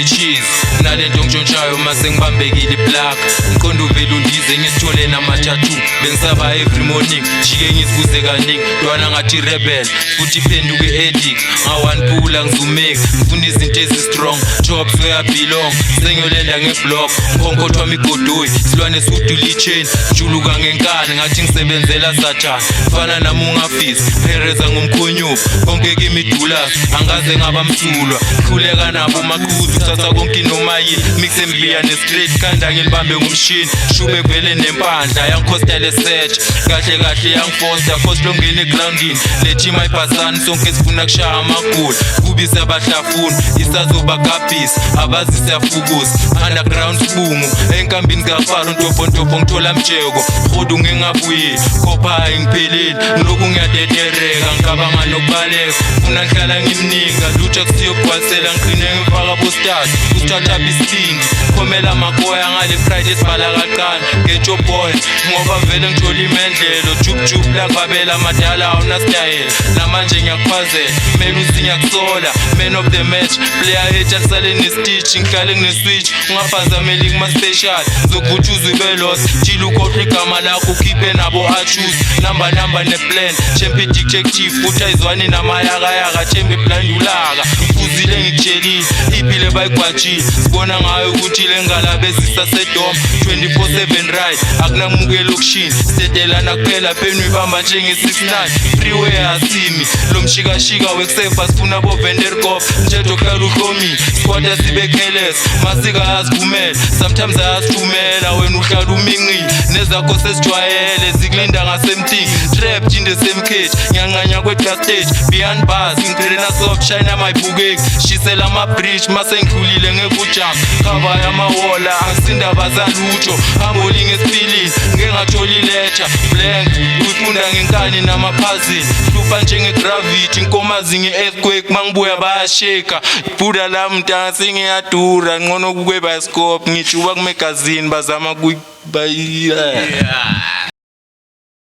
cheese nalento ngitshontshayo mase ngibambekile iplug ngiqonda uvela undize ngisithole nama-tattoo bengisaba every morning jike ngisibuze kaningi ntwana ngathi rebel futhi iphenduke edict ngawanipula ngizumeki ngifuna izinto ezi-strong jobs where I belong sengiyolenda ngeblock mkhonkothi wami igodoyi silwane sudulitsheni njuluka ngenkani ngathi ngisebenzela sathane fana nami ungafisi phereza ngumkhonyuvu konke kimi idulasi angaze ngaba msulwa hluleka nabo umaqhuzu kuthatha konke inomayini mixe mbiya nestraight khanda ngilibambe ngumshini shume kuvele nempandla yangikhostele search kahle kahle yangifosta khosi longena egroundini lethima ibhasani sonke sifuna kushaya amagoli kubise abahlafuni isazoba gabhisi abazi siyafukusa underground sibungu enkambini zikafaro ntobontobo ngithola mjeko rhodu ngingabuyeli khophayi ngipheleli ngilokhu ngiyadetereka ngicabanga nokubaleka funa ngihlala ngimninga lutho kusiyokugcwalisela ngiqine ngifaka posters usithatha bisingi khomela makoya ngale Friday sibhala kaqala get your boy ngoba vele ngithola imendlelo jukujuku lakubabela amadala awunastayela namanje ngiyakuphazela mele usinyakusola man of the match player hate asale nesitich ngihlale ngineswitch ungaphazameli kuma-special zokuvuthuzwa ibelos jila ukhohlwa igama lakho ukhiphe nabo achuse number neplan champion detective futhi ayizwani namayakayaka champion blandulaka ngifuzile ngikutshelile iphile bayigwatshile sibona ngayo ukuthi le ngala bezisasedom 24/7 ride akunamukela okushini sedelana kuphela pheni uyibamba njenge-69 freeway asimi lo mshikashika wekusefa sifuna bovenderkop mthetho kuhlala uhlomile squad sibe careless masika ayazivumela sometimes ayazithumela wena uhlala uminqile nezakho sesijwayele zikulinda ngasemtini trap in the same cage ngiyanqanya kwe-glass stage behind bars ngiphelena soft shine amayibhukeki shisela ama-bridge mase ngidlulile ngekujam cover yamawola angisindaba zalutho hamboli ngesipilini ngengatholi lecture blank uyifunda ngenkani namaphazini hlupha njenge-gravity inkomazi nge-earthquake mangibuya bayasheka ibhuda lami mntana sengiyadura ngcono kukwe-bioscope ngithi uba kumagazini bazama